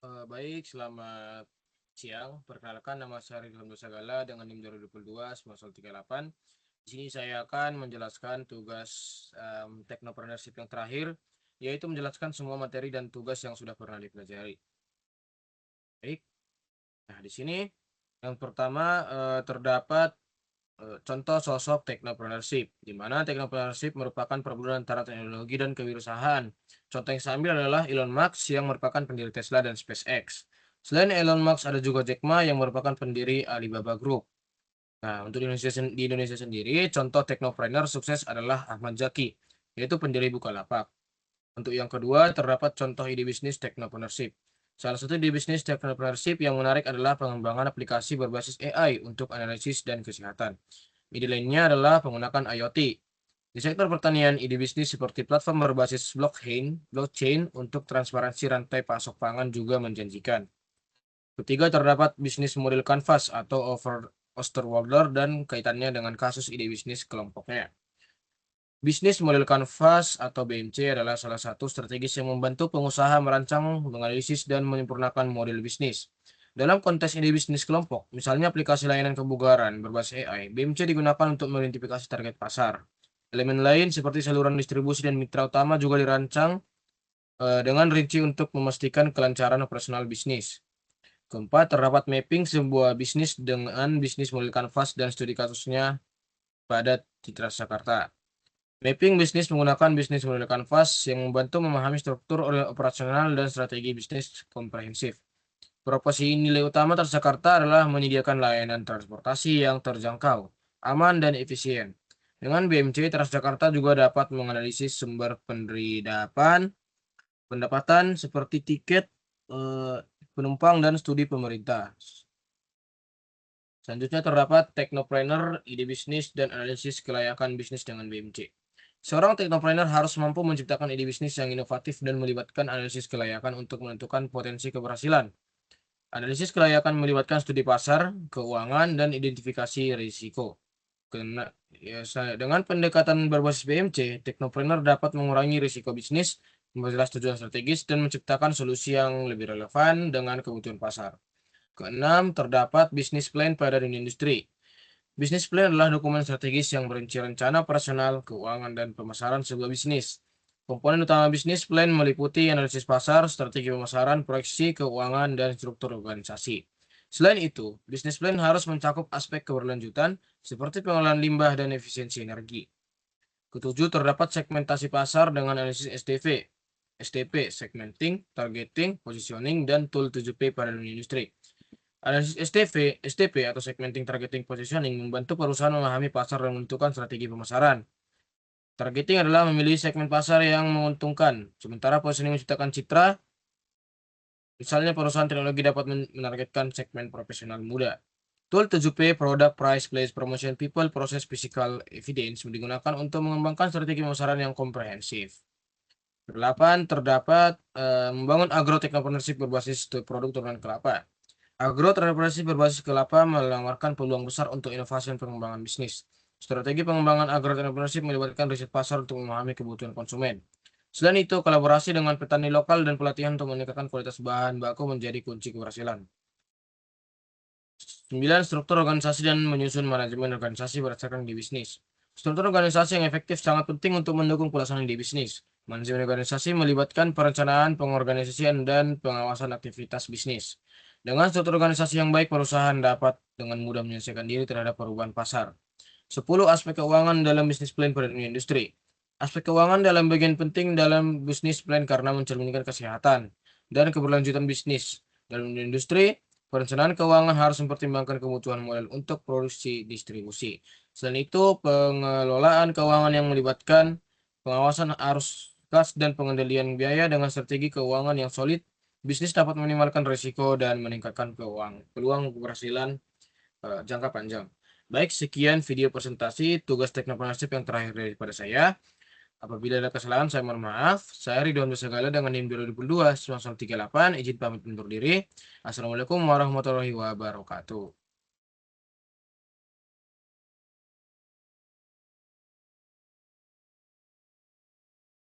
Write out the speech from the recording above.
Baik, selamat siang. Perkenalkan, nama saya Ridwan Sagala dengan NIM 2022 938. Di sini saya akan menjelaskan tugas teknopreneurship yang terakhir, yaitu menjelaskan semua materi dan tugas yang sudah pernah dipelajari. Baik, nah di sini yang pertama terdapat contoh sosok teknopreneurship, di mana teknopreneurship merupakan perpaduan antara teknologi dan kewirausahaan. Contoh yang saya ambil adalah Elon Musk yang merupakan pendiri Tesla dan SpaceX. Selain Elon Musk, ada juga Jack Ma yang merupakan pendiri Alibaba Group. Nah, untuk di Indonesia sendiri, contoh teknopreneur sukses adalah Ahmad Zaki, yaitu pendiri Bukalapak. Untuk yang kedua, terdapat contoh ide bisnis teknopreneurship. Salah satu ide bisnis teknopreneurship yang menarik adalah pengembangan aplikasi berbasis AI untuk analisis dan kesehatan. Ide lainnya adalah penggunaan IoT. Di sektor pertanian, ide bisnis seperti platform berbasis blockchain untuk transparansi rantai pasok pangan juga menjanjikan. Ketiga, terdapat bisnis model canvas atau Osterwalder dan kaitannya dengan kasus ide bisnis kelompoknya. Bisnis model Canvas atau BMC adalah salah satu strategis yang membantu pengusaha merancang, menganalisis, dan menyempurnakan model bisnis. Dalam konteks ide bisnis kelompok, misalnya aplikasi layanan kebugaran berbasis AI, BMC digunakan untuk mengidentifikasi target pasar. Elemen lain seperti saluran distribusi dan mitra utama juga dirancang dengan rinci untuk memastikan kelancaran operasional bisnis. Keempat, terdapat mapping sebuah bisnis dengan bisnis model Canvas dan studi kasusnya pada Citra Jakarta. Mapping bisnis menggunakan bisnis model Canvas yang membantu memahami struktur operasional dan strategi bisnis komprehensif. Proporsi nilai utama Transjakarta adalah menyediakan layanan transportasi yang terjangkau, aman, dan efisien. Dengan BMC, Transjakarta juga dapat menganalisis sumber pendapatan seperti tiket penumpang dan studi pemerintah. Selanjutnya terdapat teknopreneur, ide bisnis, dan analisis kelayakan bisnis dengan BMC. Seorang teknopreneur harus mampu menciptakan ide bisnis yang inovatif dan melibatkan analisis kelayakan untuk menentukan potensi keberhasilan. Analisis kelayakan melibatkan studi pasar, keuangan, dan identifikasi risiko. Dengan pendekatan berbasis BMC, teknopreneur dapat mengurangi risiko bisnis, memperjelas tujuan strategis, dan menciptakan solusi yang lebih relevan dengan kebutuhan pasar. Keenam, terdapat bisnis plan pada dunia industri. Bisnis plan adalah dokumen strategis yang merinci rencana operasional, keuangan, dan pemasaran sebuah bisnis. Komponen utama bisnis plan meliputi analisis pasar, strategi pemasaran, proyeksi keuangan, dan struktur organisasi. Selain itu, bisnis plan harus mencakup aspek keberlanjutan seperti pengelolaan limbah dan efisiensi energi. Ketujuh, terdapat segmentasi pasar dengan analisis SDP, segmenting, targeting, positioning, dan tool 7P pada dunia industri. Analisis SDP atau segmenting targeting positioning membantu perusahaan memahami pasar dan menentukan strategi pemasaran. Targeting adalah memilih segmen pasar yang menguntungkan, sementara positioning menciptakan citra. Misalnya perusahaan teknologi dapat menargetkan segmen profesional muda. Tool 7P, Product, Price, Place, Promotion, People, Process, Physical, Evidence digunakan untuk mengembangkan strategi pemasaran yang komprehensif. 8. Terdapat membangun agro-technopreneurship berbasis produk turunan kelapa. Agro-entrepreneurship berbasis kelapa menawarkan peluang besar untuk inovasi dan pengembangan bisnis. Strategi pengembangan agro-entrepreneurship melibatkan riset pasar untuk memahami kebutuhan konsumen. Selain itu, kolaborasi dengan petani lokal dan pelatihan untuk meningkatkan kualitas bahan baku menjadi kunci keberhasilan. 9. Struktur organisasi dan menyusun manajemen organisasi berdasarkan ide bisnis. Struktur organisasi yang efektif sangat penting untuk mendukung pelaksanaan ide bisnis. Manajemen organisasi melibatkan perencanaan, pengorganisasian, dan pengawasan aktivitas bisnis. Dengan struktur organisasi yang baik, perusahaan dapat dengan mudah menyelesaikan diri terhadap perubahan pasar. 10. Aspek keuangan dalam bisnis plan pada dunia industri. Aspek keuangan dalam bagian penting dalam bisnis plan karena mencerminkan kesehatan dan keberlanjutan bisnis. Dalam dunia industri, perencanaan keuangan harus mempertimbangkan kebutuhan modal untuk produksi distribusi. Selain itu, pengelolaan keuangan yang melibatkan pengawasan arus kas dan pengendalian biaya dengan strategi keuangan yang solid, bisnis dapat meminimalkan risiko dan meningkatkan peluang keberhasilan jangka panjang. Baik, sekian video presentasi tugas teknopreneurship yang terakhir daripada saya. Apabila ada kesalahan, saya mohon maaf. Saya Ridwan Segala dengan NIM 2022 1938. Izin pamit undur diri. Assalamualaikum warahmatullahi wabarakatuh.